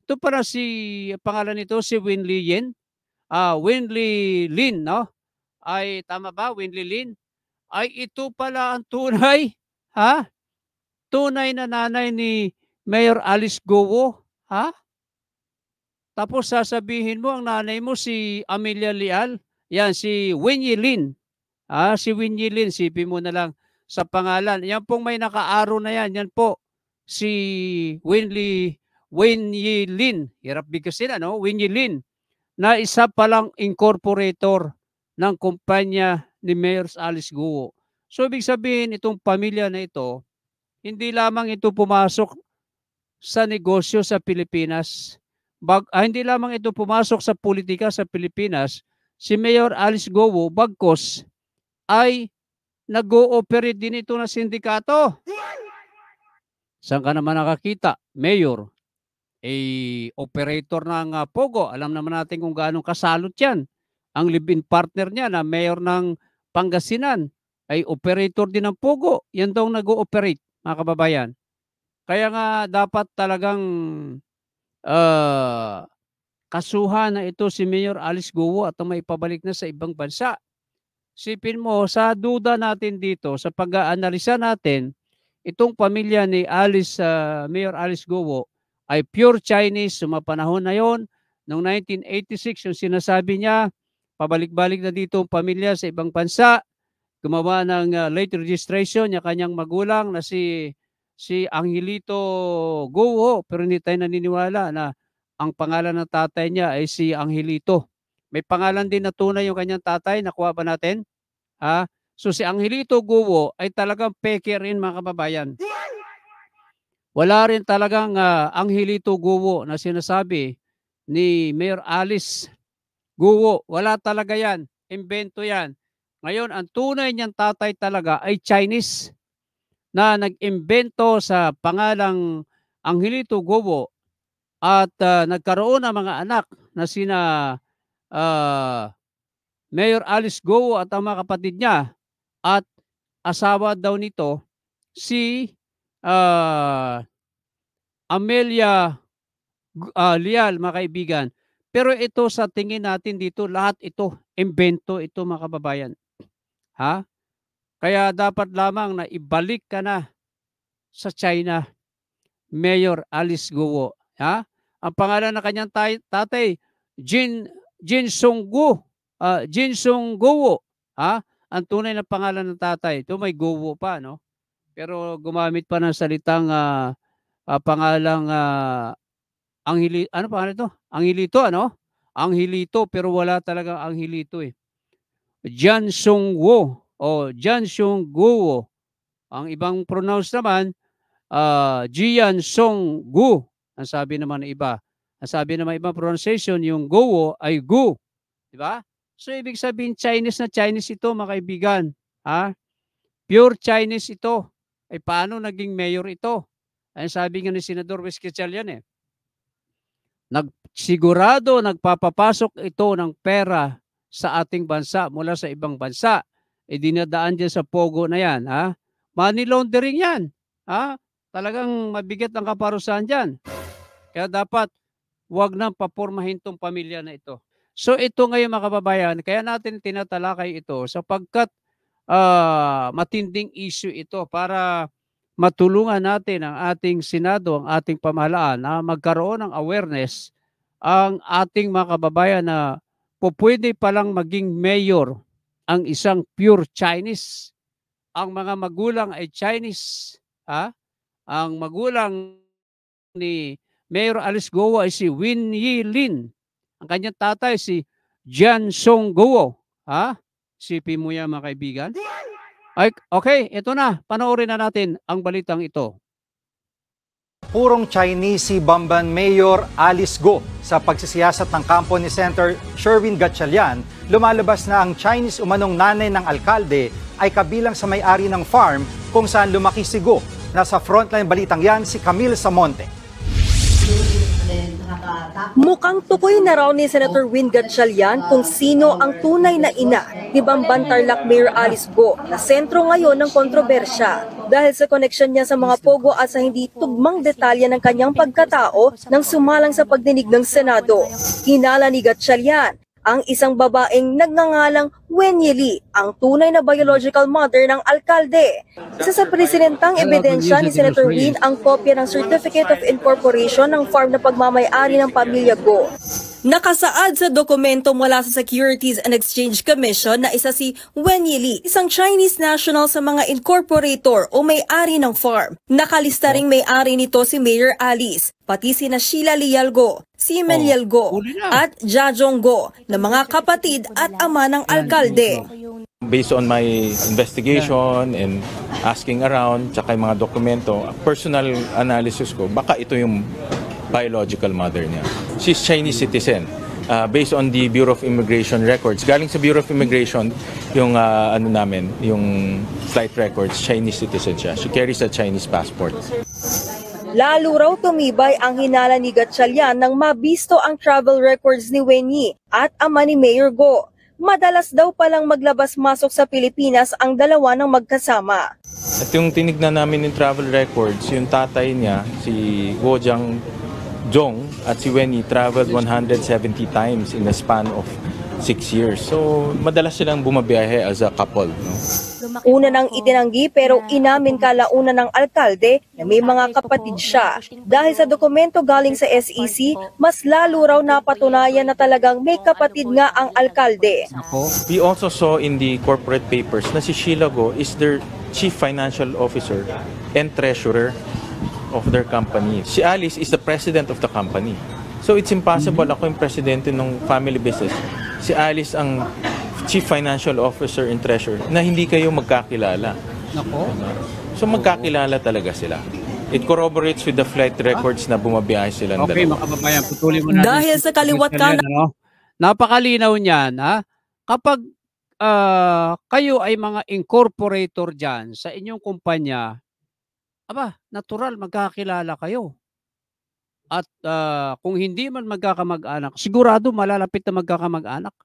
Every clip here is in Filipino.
ito pala si pangalan nito si Winlie Yin, Winlie Lin, no? Ay tama ba, Winlie Lin? Ay ito pala ang tunay, ha? Tunay na nanay ni Mayor Alice Gowo, ha? Tapos sasabihin mo ang nanay mo si Amelia Leal, yan si Winnie Lin. Si Winnie Lin, sipin mo na lang sa pangalan. Yan pong may nakaaro na yan, yan po si Winnie Lin. Hirap bigkasin ano, Winnie Lin, na isa palang incorporator ng kumpanya ni Mayor Alice Guo. So ibig sabihin itong pamilya na ito, hindi lamang ito pumasok sa negosyo sa Pilipinas, hindi lamang ito pumasok sa politika sa Pilipinas, si Mayor Alice Guo bagkos ay nag-ooperate din ito na sindikato. Saan ka naman nakakita? Mayor, operator ng Pogo. Alam naman natin kung gaano kasalot yan. Ang live-in partner niya na mayor ng Pangasinan ay operator din ng Pogo. Yan daw nag-ooperate, mga kababayan. Kaya nga dapat talagang kasuhan na ito si Mayor Alice Guo at may pabalik na sa ibang bansa. Sipin mo, sa duda natin dito, sa pag-aanalisa natin, itong pamilya ni Mayor Alice Guo ay pure Chinese. Sumapanahon na yon, noong 1986, yung sinasabi niya, pabalik-balik na dito ang pamilya sa ibang bansa, gumawa ng late registration yung kanyang magulang na si Angelito Guo, pero hindi tayo naniniwala na ang pangalan ng tatay niya ay si Angelito. May pangalan din na tunay yung kanyang tatay, nakuha ba natin? So si Angelito Guo ay talagang peke rin, mga kababayan. Wala rin talagang Angelito Guo na sinasabi ni Mayor Alice Guo. Wala talaga yan. Invento yan. Ngayon, ang tunay niyang tatay talaga ay Chinese na nag-imbento sa pangalang Angelito Guo at nagkaroon ng mga anak na sina Mayor Alice Guo at ang mga kapatid niya, at asawa daw nito si Amelia Leal, mga kaibigan. Pero ito sa tingin natin dito, lahat ito, imbento ito, mga kababayan. Kaya dapat lamang na ibalik ka na sa China, Mayor Alice Guo. Ang pangalan ng kanyang tatay, Jin Sung Guo. Ang tunay na pangalan ng tatay. Ito may Guo pa, no? Pero gumamit pa ng salitang pangalang ano pangalan ito? Angelito, ano? Angelito, pero wala talagang Angelito eh. Jian Sung Guo o Jian Sung Guo. Ang ibang pronounce naman, Jian Sung Gu. Ang sabi naman ng iba. Ang sabi naman ibang pronunciation, yung Guo ay Gu. Diba? So, ibig sabihin, Chinese na Chinese ito, mga kaibigan. Pure Chinese ito. Ay, paano naging mayor ito? Ay, sabi nga ni Senador Wesquechal yan eh. Sigurado nagpapapasok ito ng pera sa ating bansa mula sa ibang bansa. Dinadaan dyan sa Pogo na yan. Money laundering yan. Talagang mabigat ang kaparusahan dyan. Kaya dapat wag nang papormahin tong pamilya na ito. So ito ngayon, mga kababayan, kaya natin tinatalakay ito sapagkat matinding issue ito para matulungan natin ang ating Senado, ang ating pamahalaan na magkaroon ng awareness ang ating mga kababayan na pwede palang maging mayor ang isang pure Chinese. Ang mga magulang ay Chinese. Ang magulang ni Mayor Alice Guo ay si Winnie Lin. Ang kanyang tatay si Jian Sung Guo. Sipin mo yan, mga kaibigan. Okay, ito na. Panoorin na natin ang balitang ito. Purong Chinese si Bamban Mayor Alice Guo. Sa pagsisiyasat ng kampo ni Senator Sherwin Gatchalian, lumalabas na ang Chinese umanong nanay ng alkalde ay kabilang sa may-ari ng farm kung saan lumaki si Guo. Nasa frontline balitang yan si Camille Samonte. Mukhang tukoy na raw ni Senator Win Gatchalian kung sino ang tunay na ina ni Bamban Tarlac Mayor Alice Guo na sentro ngayon ng kontrobersya. dahil sa koneksyon niya sa mga pogo at sa hindi tugmang detalye ng kanyang pagkatao nang sumalang sa pagdinig ng Senado. Hinala ni Gatchalian ang isang babaeng nagngangalang Wenyi Lee, ang tunay na biological mother ng alkalde. Isa sa presidentang ebidensya ni Senator Win ang kopya ng Certificate of Incorporation ng farm na pagmamay-ari ng pamilya Go. Nakasaad sa dokumento mula sa Securities and Exchange Commission na isa si Wenyi Lee, isang Chinese national sa mga incorporator o may-ari ng farm. Nakalista ring may-ari nito si Mayor Alice, pati sina Sheila Lial Go, si Melial Go, at Jajong Go na mga kapatid at ama ng alkalde. Based on my investigation and asking around, tsaka yung mga dokumento, personal analysis ko, baka ito yung biological mother niya. She's Chinese citizen. Based on the Bureau of Immigration records. Galing sa Bureau of Immigration, yung yung flight records, Chinese citizen siya. She carries a Chinese passport. Lalo raw tumibay ang hinala ni Gatchalian nang mabisto ang travel records ni Wenyi at ama ni Mayor Go. Madalas daw palang maglabas-masok sa Pilipinas ang dalawa ng magkasama. At yung tinignan namin yung travel records, yung tatay niya, si Go Jong at si Wenyi traveled 170 times in a span of 6 years. So, madalas silang bumabiyahe as a couple. No? Una nang itinanggi pero inamin kalaunan ng alkalde na may mga kapatid siya. Dahil sa dokumento galing sa SEC, mas lalo raw napatunayan na talagang may kapatid nga ang alkalde. We also saw in the corporate papers na si Sheila Go is their chief financial officer and treasurer of their company. Si Alice is the president of the company. So it's impossible ako yung presidente ng family business. Si Alice ang chief financial officer and treasurer na hindi kayo magkakilala. Nako. So magkakilala talaga sila. It corroborates with the flight records na bumabiyahe sila ng Okay, dalawa. mga kababayan, putulin mo natin. Dahil sa kaliwat kanan. Ano? Napakalinaw niyan, ha? Kapag kayo ay mga incorporator dyan sa inyong kumpanya, aba, natural magkakilala kayo. At kung hindi man magkakamag-anak, sigurado malalapit na magkakamag-anak.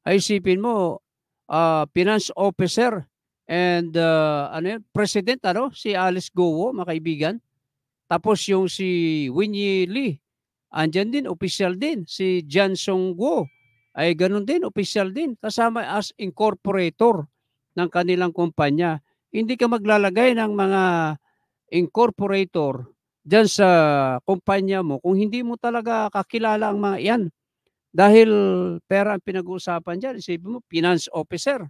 Ay isipin mo, finance officer and president, si Alice Go, mga kaibigan. Tapos yung si Wenyi Lee, andyan din, official din. Si Jan Song Go, ay ganun din, official din. Kasama as incorporator ng kanilang kumpanya. Hindi ka maglalagay ng mga incorporator dyan sa kumpanya mo kung hindi mo talaga kakilala ang mga yan. Dahil pera ang pinag-uusapan dyan. Isipin mo, finance officer,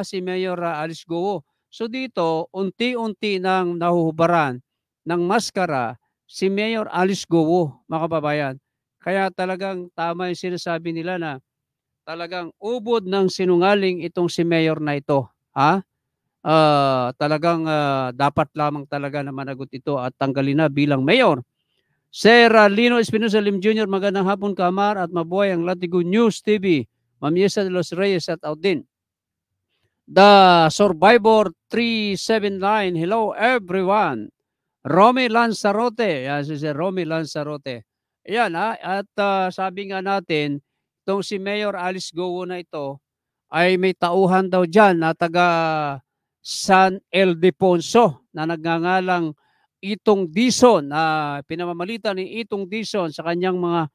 si Mayor Alice Go. So dito, unti-unti nang nahuhubaran ng maskara si Mayor Alice Go, mga kababayan. Kaya talagang tama yung sinasabi nila na talagang ubod ng sinungaling itong si Mayor na ito. Talagang dapat lamang talaga na managot ito at tanggalin na bilang mayor. Sir Lino Espinosa Lim Jr., magandang hapon Kamar at mabuhay ang Latigo News TV. Ma'am Yesa de los Reyes at out din. The Survivor 379, hello everyone. Romy Lanzarote, yan si Sir Romy Lanzarote. Ayan at sabi nga natin, itong si Mayor Alice Go na ito ay may tauhan daw dyan na taga San Ildefonso na nagngangalang Itong Dizon, pinamamalitan ni Itong Dizon sa kanyang mga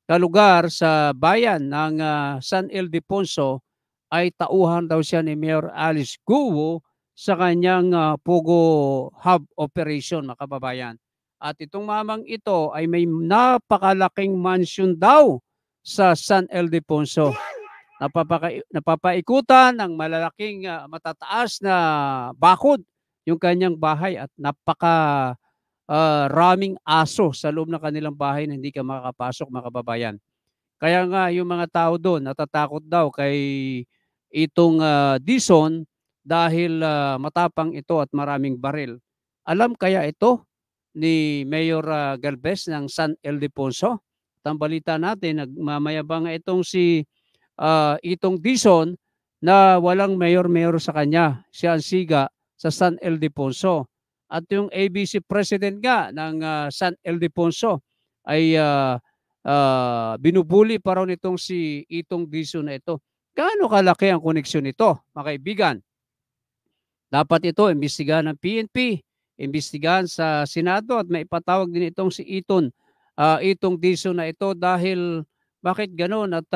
kalugar sa bayan ng San Ildefonso ay tauhan daw siya ni Mayor Alice Go sa kanyang Pogo Hub operation, mga kababayan. At itong mamang ito ay may napakalaking mansion daw sa San Ildefonso. Napapaikutan ng malalaking matataas na bakod yung kanyang bahay at raming aso sa loob ng kanilang bahay na hindi ka makakapasok, mga kababayan. Kaya nga yung mga tao doon natatakot daw kay itong Dizon dahil matapang ito at maraming baril. Alam kaya ito ni Mayor Galvez ng San Ildefonso? At ang balita natin, nagmamayabang itong si Itong Dizon na walang mayor-mayor sa kanya. Siya ang siga sa San Ildefonso. At yung ABC president nga ng San Ildefonso ay binubuli pa raw nitong si Itong Dizon na ito. Gaano kalaki ang koneksyon nito, mga kaibigan? Dapat ito imbestigahan ng PNP, imbestigahan sa Senado at maipatawag din itong si Itong Diso na ito dahil bakit gano'n at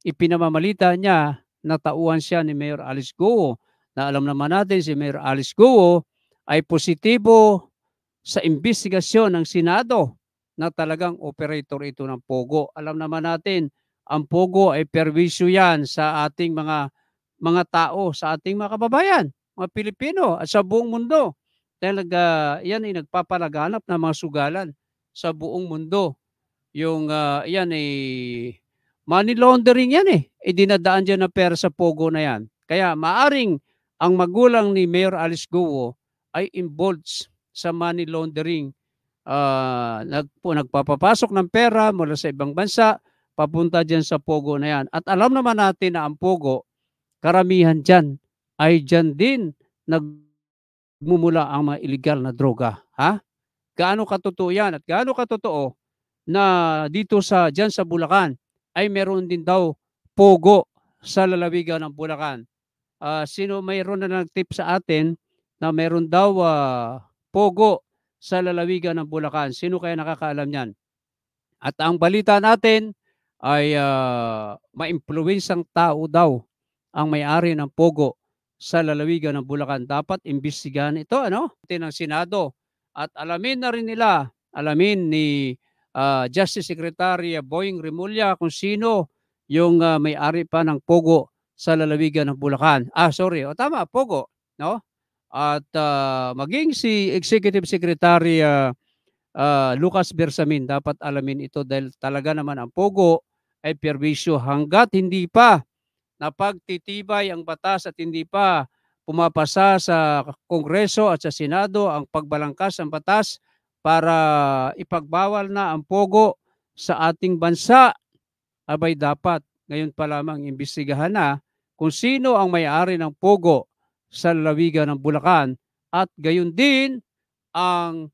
ipinamamalita niya na tauhan siya ni Mayor Alice Guo, na alam naman natin si Mayor Alice Guo ay positibo sa imbestigasyon ng Senado na talagang operator ito ng Pogo. Alam naman natin, ang Pogo ay perwisyo yan sa ating mga tao, sa ating mga kababayan, mga Pilipino at sa buong mundo. Talaga, yan ay nagpapalaganap ng mga sugalan sa buong mundo. Yung yan ay money laundering yan eh. Dinadaan dyan ng pera sa Pogo na yan. Kaya maaring ang magulang ni Mayor Alice Guo ay involved sa money laundering. Nagpapapasok ng pera mula sa ibang bansa, papunta dyan sa Pogo na yan. At alam naman natin na ang Pogo, karamihan dyan ay dyan din nagmumula ang mga illegal na droga. Ha? Gaano katotoo yan at gaano katotoo na dito dyan sa Bulacan ay meron din daw Pogo sa lalawigan ng Bulacan. Sino mayroon na nag-tip sa atin na meron daw Pogo sa lalawigan ng Bulacan? Sino kaya nakakaalam yan? At ang balita natin ay ma-impluwensang tao daw ang may-ari ng Pogo sa lalawigan ng Bulacan. Dapat imbestigahan ito ng Senado. At alamin ni Justice Secretary Boying Remulla kung sino yung may-ari pa ng Pogo sa lalawigan ng Bulacan. Tama, Pogo, no? At maging si Executive Secretary Lucas Bersamin, dapat alamin ito dahil talaga naman ang Pogo ay perwisyo hanggat hindi pa napagtitibay ang batas at hindi pa pumapasa sa Kongreso at sa Senado ang pagbalangkas ng batas para ipagbawal na ang Pogo sa ating bansa. Abay dapat ngayon pa lamang imbestigahan na kung sino ang may-ari ng Pogo sa lalawigan ng Bulacan at gayon din ang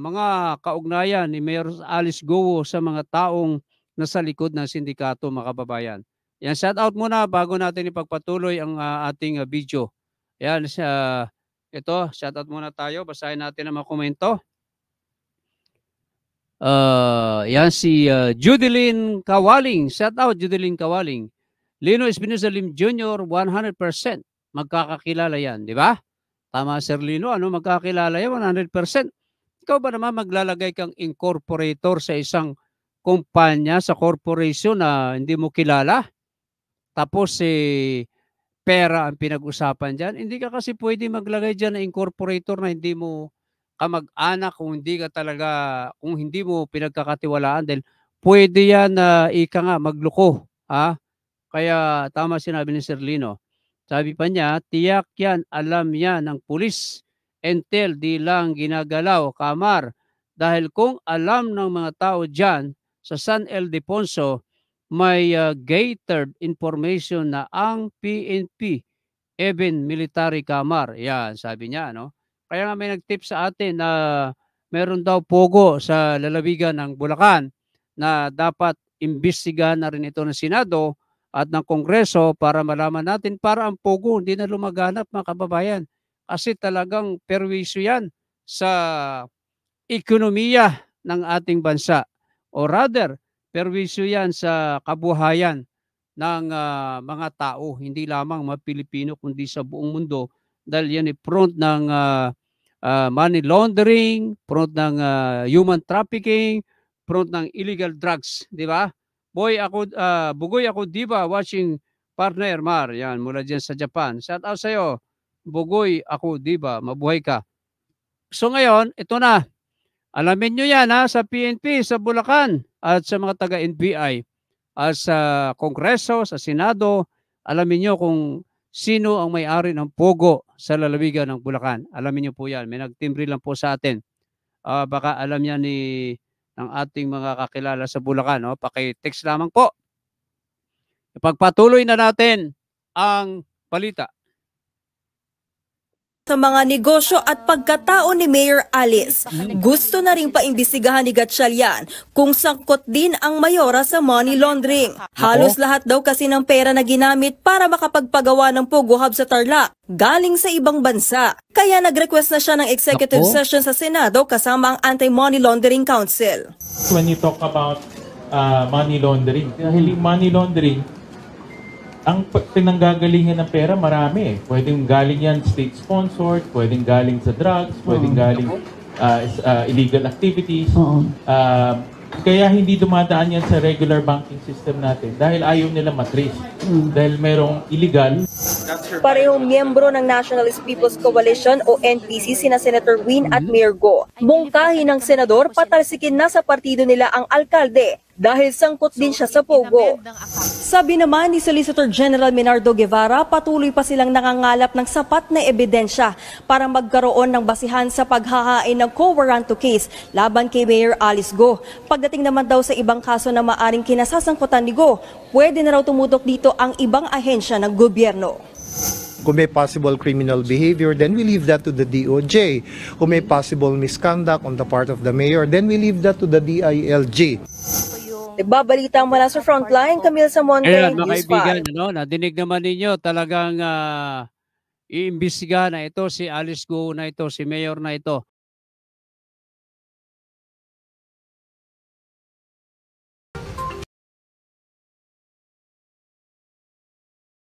mga kaugnayan ni Mayor Alice Guo sa mga taong nasa likod ng sindikato, mga kababayan. Yan, shout out muna bago natin ipagpatuloy ang ating video. Yan, ito, shout out muna tayo. Basahin natin ang mga komento. Yan si Judeline Kawaling. Shout out Judeline Kawaling. Lino Espinosa Lim Jr., 100% magkakakilala yan, di ba? Tama, Sir Lino, magkakilala yan, 100%. Ikaw ba naman maglalagay kang incorporator sa isang kumpanya, sa corporation na hindi mo kilala? Tapos pera ang pinag-usapan dyan. Hindi ka kasi pwede maglagay dyan na incorporator na hindi mo kamag-anak, kung hindi mo pinagkakatiwalaan dahil pwede yan na magloko. Ha? Kaya tama sinabi ni Sir Lino. Sabi pa niya, tiyak yan, alam yan ng pulis. Entel, di lang ginagalaw, Kamar. Dahil kung alam ng mga tao dyan sa San Ildefonso, may gathered information na ang PNP, even military Kamar. Yan, sabi niya, Kaya nga may nag-tip sa atin na meron daw Pogo sa lalawigan ng Bulacan na dapat imbestigahan na rin ito ng Senado at ng Kongreso para malaman natin para ang Pogo hindi na lumaganap, mga kababayan. Kasi talagang perwisyo yan sa ekonomiya ng ating bansa. O rather, perwisyo yan sa kabuhayan ng mga tao, hindi lamang mga Pilipino kundi sa buong mundo dahil yan ay front ng money laundering, front ng human trafficking, front ng illegal drugs, di ba? Bugoy ako diba watching partner Mar, yan mula dyan sa Japan. Shout out sa'yo, Bugoy ako diba, mabuhay ka. So ngayon, ito na. Alamin nyo yan sa PNP, sa Bulacan at sa mga taga-NBI at sa Kongreso, sa Senado. Alamin nyo kung sino ang may-ari ng Pogo sa lalawigan ng Bulacan. Alamin nyo po yan. May nagtimbre lang po sa atin. Baka alam yan ng ating mga kakilala sa Bulacan. Paki-text lamang po. Ipagpatuloy na natin ang balita. sa mga negosyo at pagkatao ni Mayor Alice. Gusto na ring paimbestigahan ni Gatchalian kung sangkot din ang mayora sa money laundering. Halos lahat daw kasi ng pera na ginamit para makapagpagawa ng Pogo Hub sa Tarlac galing sa ibang bansa. Kaya nag-request na siya ng executive session sa Senado kasama ang Anti-Money Laundering Council. When you talk about money laundering, dahil yung money laundering, ang pinanggagalingan ng pera marami. Pwedeng galing yan state-sponsored, pwedeng galing sa drugs, pwedeng galing illegal activities. Kaya hindi dumadaan yan sa regular banking system natin dahil ayaw nila matrace. Dahil merong illegal. Parehong miyembro ng Nationalist People's Coalition o NPC sina Senator Win at Mayor Go. Mungkahi ng senador patalsikin na sa partido nila ang alkalde dahil sangkot din siya sa Pogo. Sabi naman ni Solicitor General Menardo Guevara, patuloy pa silang nangangalap ng sapat na ebidensya para magkaroon ng basihan sa paghahain ng quo warranto case laban kay Mayor Alice Go. Pagdating naman daw sa ibang kaso na maaring kinasasangkutan ni Go, pwede na raw tumutok dito ang ibang ahensya ng gobyerno. Kung may possible criminal behavior, then we leave that to the DOJ. Kung may possible misconduct on the part of the mayor, then we leave that to the DILG. Nagbabalita mula sa Frontline, Camille Samonte, Ayan, mga News kaibigan, 5. nadinig naman ninyo talagang iimbestigahan na ito si Alice Go na ito, si Mayor na ito.